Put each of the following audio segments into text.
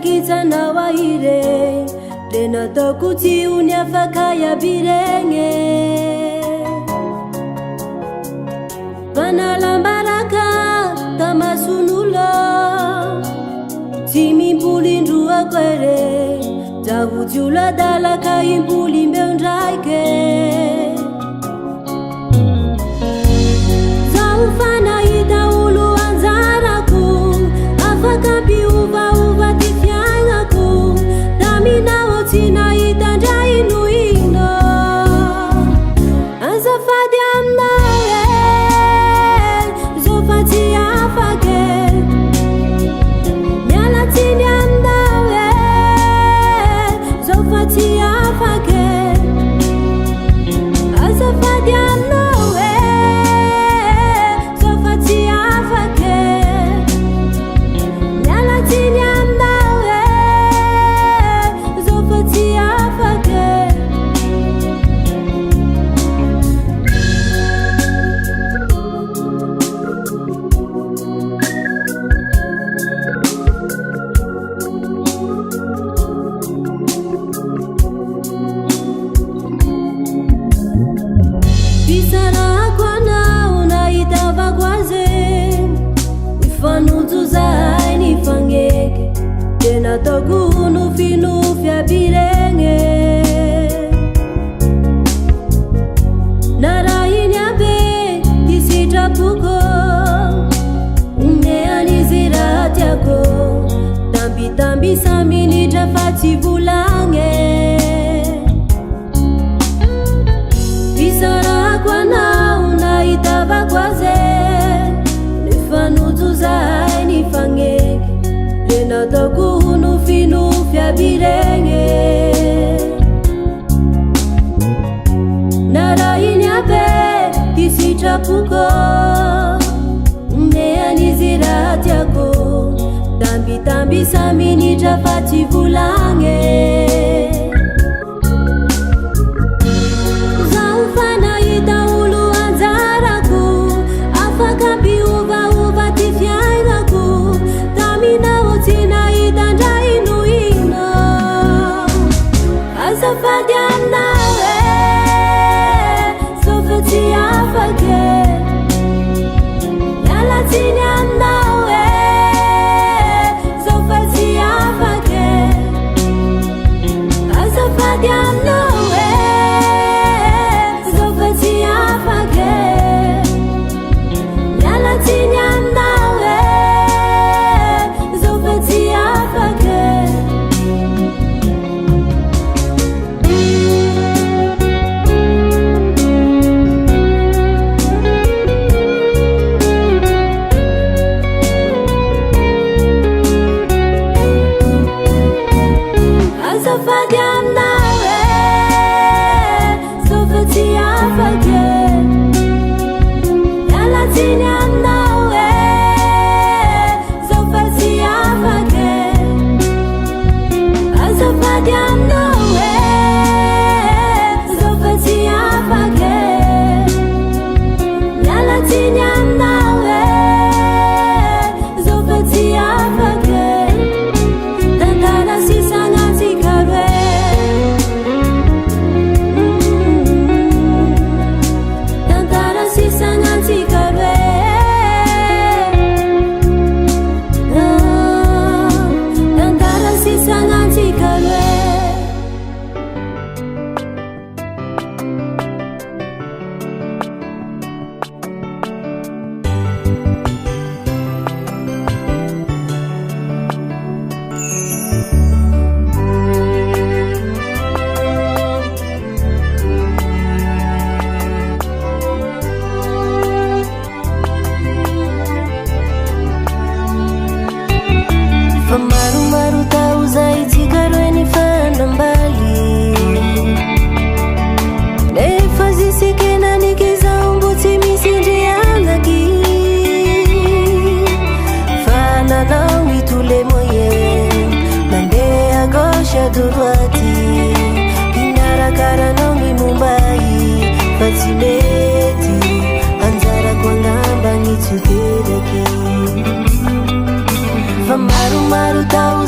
Kita na waire Lena tokuti unya fakaya birenge Banalambaraka tamasunulo Timi pulindu akwere Jawujula dalaka impulimbe undraike Zaufana ita ulu anzaraku Afakapi uva Mina wotina itanda inuino Azafadi amnawe Zofati afake Nyalatini amnawe Zofati afake Azafadi amnawe Zofati afake Nyalatini amnawe Togu nufi ya birenge Naraini abe kisita puko Umeani zirati yako Tambi samini tafati bulange Bisara kwa na unaitaba kwaze Nifanutu zai nifangeke Lena togu nufi ya birenge Naraini abe kisita puko Umeani zirati yako Tambi samini tafati bulange Zaufana ita ulu anzaraku Afakapi uva tifyairaku Tamina wotina itanda inuino Azafadi amnawe Zofati afake Nyalatini amnawe Zofati afake Azafadi amnawe Zofati afake Nyalatini amnawe Zofati afake Azafadi amnawe Zofati afake Nyalatini amnawe Zofati afake Azafadi amnawe Zofati afake Nyalatini amnawe Zofati afake Tandana sisanga zikarwe Tandana sisanga zikarwe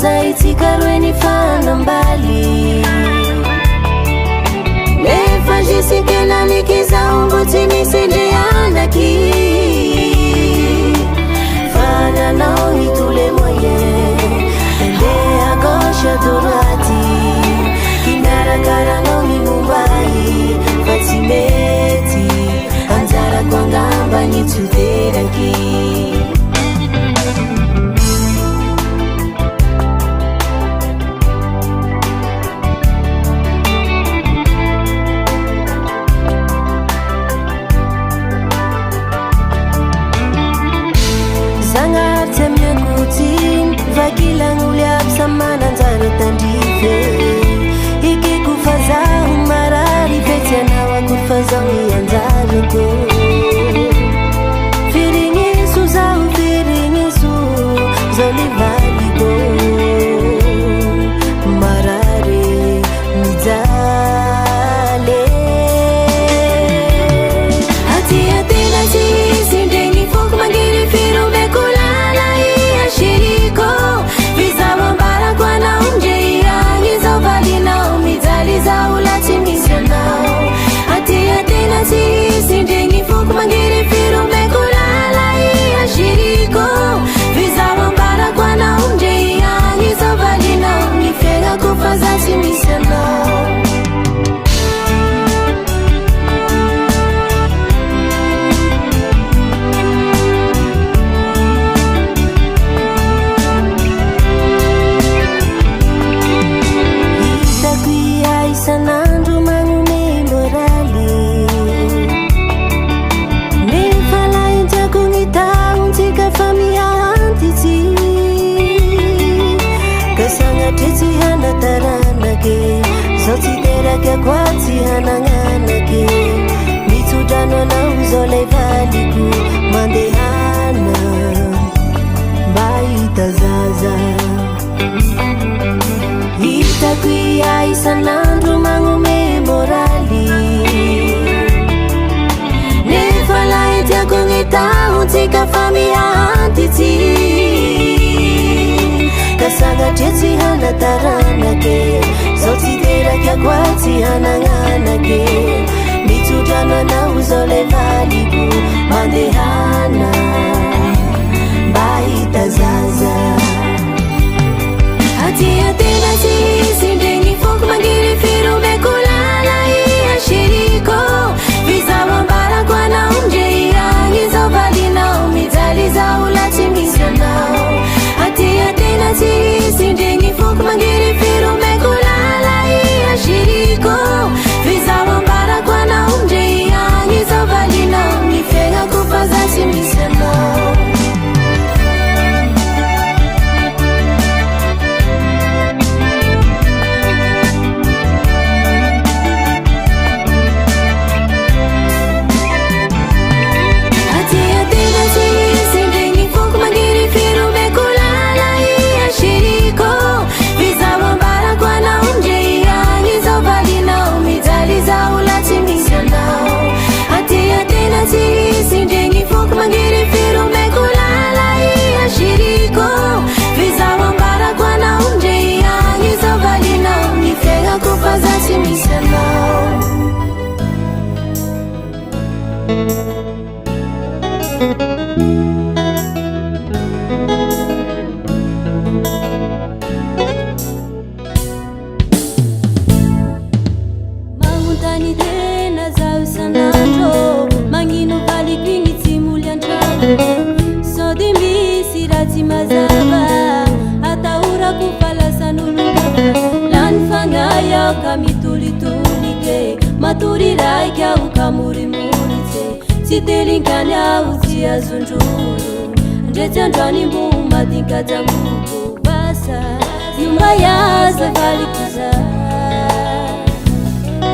zay tsika roe nifanambali nefa zisikenaniky zao mbo tsy misy ndreanaky fa nanao ny tous les moyens andeha à gauche à droite kinarakaranao ny mombay fa tsy mety anjarako angamba ny tsoderaky mananjara tandrive ikiko fazaho marary fetianao akofazaho ianjarako firigniso zaho firigniso zao livaliko marary mijale atiatena sisy ndregny foko mangiry firomekolala iashiriko zao lati misanao atiatena sisi ndregny foko mangiry firomekolala iashiriko vizavambarako anao ndre iagny zao valinao ny fiainako fa za tsy misy anao sanandro magnome moraly nefa laintiako ny tahontsika fa miantitsy ka sagnatry tsy hanataranake zao tsy teraky akoatsy hanagnanake mitsodrano anao zao lay valiko mandehana mba hita zaza hitako ia isanandro magnome moraly nefa laitiako ny tahontsika fa miantitsy ka sagnatria tsy hanataranake zao tsy teraky akoatsy hanagnanake mitsodrano anao zao lay valiko mandehana mba hita zaza atiatena sisy ndregny foko mangiry firomekolala iashiriko vizavambarako anao ndre iagny zao valinao mijaly zao latsy misy anao atiatena sisy ndregny foko mangiry firomekolala iashiriko vizavambarako anao ndre iagny zao valinao ny fiainako fa za tsy misy anao sisi ndregny foko mangiry firomekolala iashiriko vizavambarako anao ndre iagny zao valinao ny fiainako fa za tsy misy anao mamontany tena zao isanandro magnino valiko igny tsy moly antrano sao de misy raha tsy mazava atahorako falasan'olonkafa lany fagnahy aho ka mitolitolike matory raiky aho ka morimoritsy tsy telinkany aho tsy azondrolo ndretsy androany mbo madinkajamoko basa yomba yaza valiko za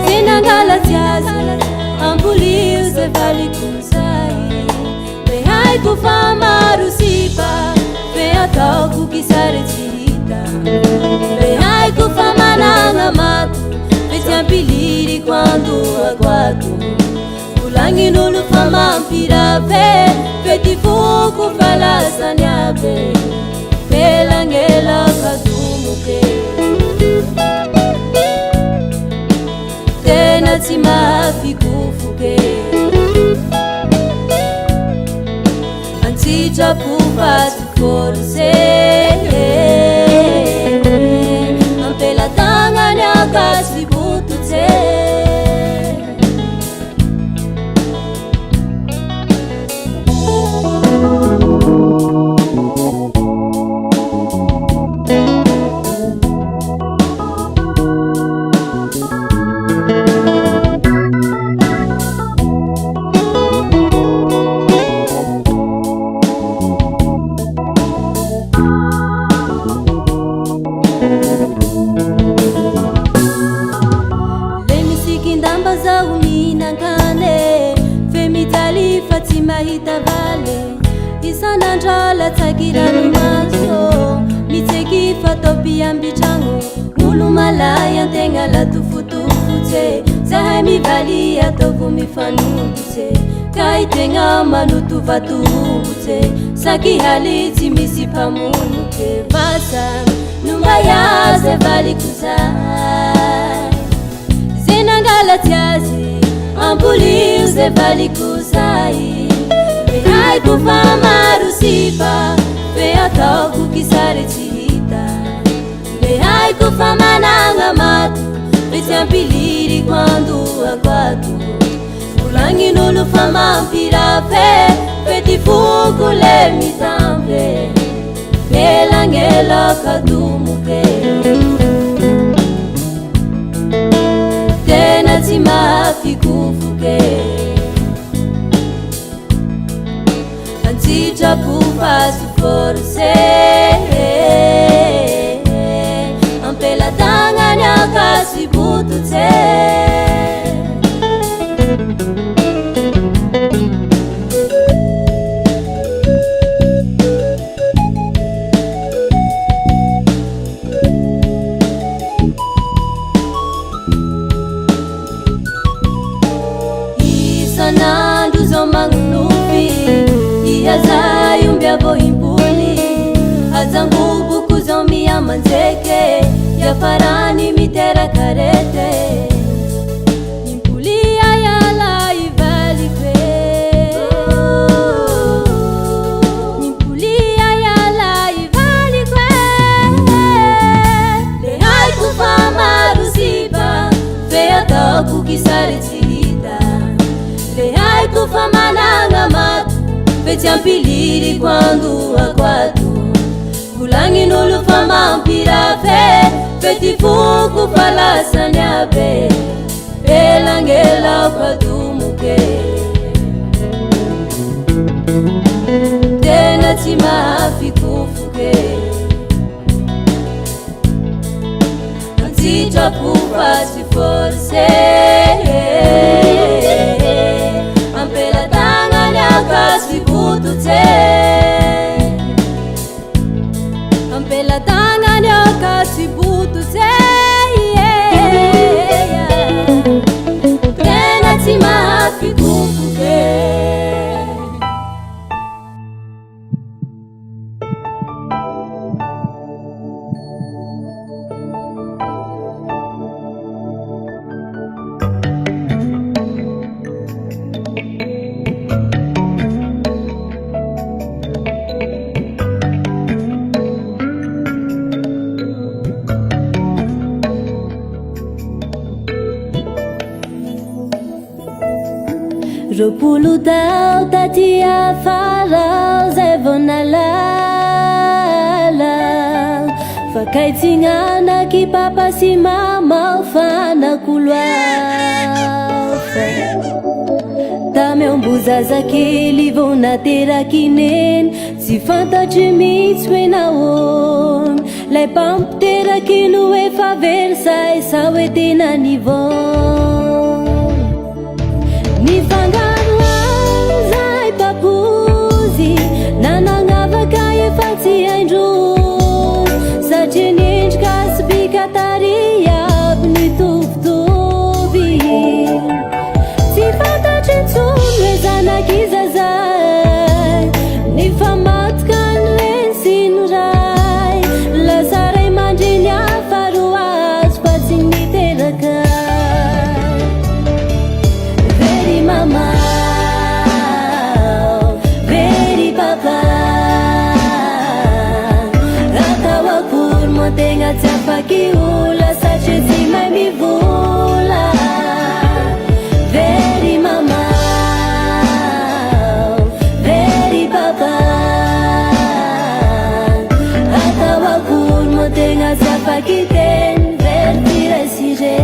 zinangalatsy azy ambolio zay valiko zay le haiko fa maro sipa fe ataoko kisary tsy hita le haiko fa managna mato fe tsy ampiliry quando aguardo volagnin'olo fa mampirave fe ty foko falasany abe felangelaka ke tena tsy mahafiko ke antsitrapo fa tsy force ampelatagnany akasy bototse isan'andrala tsakirano maso mitseky fataopy ambitragno olo malay antegna latofotofotse zahay mivaly ataoko mifanombotsy ka itegna manotovatombotsy saky haly tsy misy mpamonoke vasa no mbayazy valiko zay ze nangalatsy azy ambolio ze valiko zay haiko fa maro sipa fe ataoko kisary tsy hita le haiko fa managna mato fe tsy ampiliry quando aguato volagnin'olo fa mampirafe fe ty foko le mitambe elagnela kadomoke tena tsy mahafikofoke antsitrapo fa tsy force ampelatagnany akasy bototse isan'andro zao magnolofy iazay omby avohimbony azangoboko zao miamanjeke iafarany miterakarete impolia iala ivalikwe impolia iala ivalikwe le haiko fa maro sipa fe ataoko kisary tsy hita le haiko fa managna mato fe tsy ampiliry quando aguato volagnin'olo fa mampirafe fe ty foko fa lasany abe elangelako adomoke tena tsy mahafikofoke antsitrapo fa tsy force ampelatagnany akasy bototse ampelatagnany akasy bototse tena tsy mahafikofoke roapolo tao taty afara zay vao nalala fakaitsinganaky papa sy mama fanako loafa tamy ambozazakely vao nateraky neny tsy fantatry mihitsy hoe nahoany lay pampiteraky no efa versay sa hoe tena nivon nifangaro azay papozy nananavaka efa tsy haindrozy satria niendrika sy pikatary aby nitovitovy tsy fantatry ntsony hoe zanaky zazay nifamatoka ny reny sy ny ray lasa ray mandreny afaky ola satria tsy mahay mivola. Very mama, very papa, atao akory moa tegna tsy afaky teny, very tiraisyre.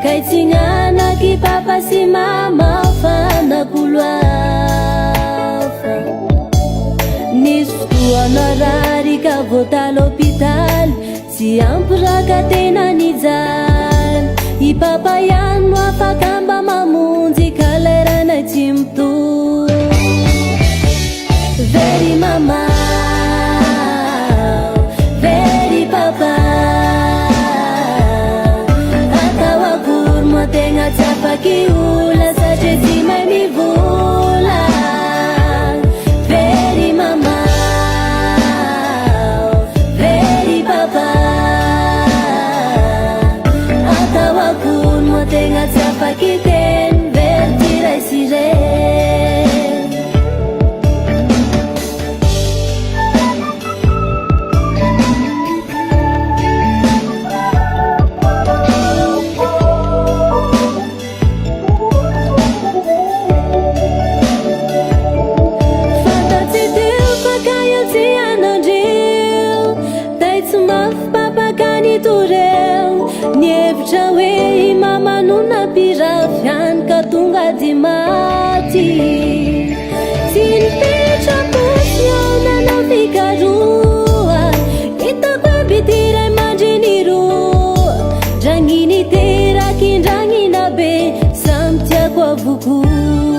Kaitsinanaky papa sy mama fanakolo hafa. Nisy fotoana rary ka voatala hôpitaly, tsy ampy raka tena nijaly. I papa ihany no afaka mba mamonjy ka lerana tsy mitohy. Very mama, very papa, tegna tsy afaky ola satria tsy mahay mivola. Very mama, very papa, atao akory moa tegna tsy afaky teny, very tiraisyre. Nievitra hoe I mama no nampirafiany ka tonga di maty. Tsy nipetraposy ao nanao fikaroha, hitako aby ray mandry roa. Dragny niteraky ndragnina be, samy tiako avokoa.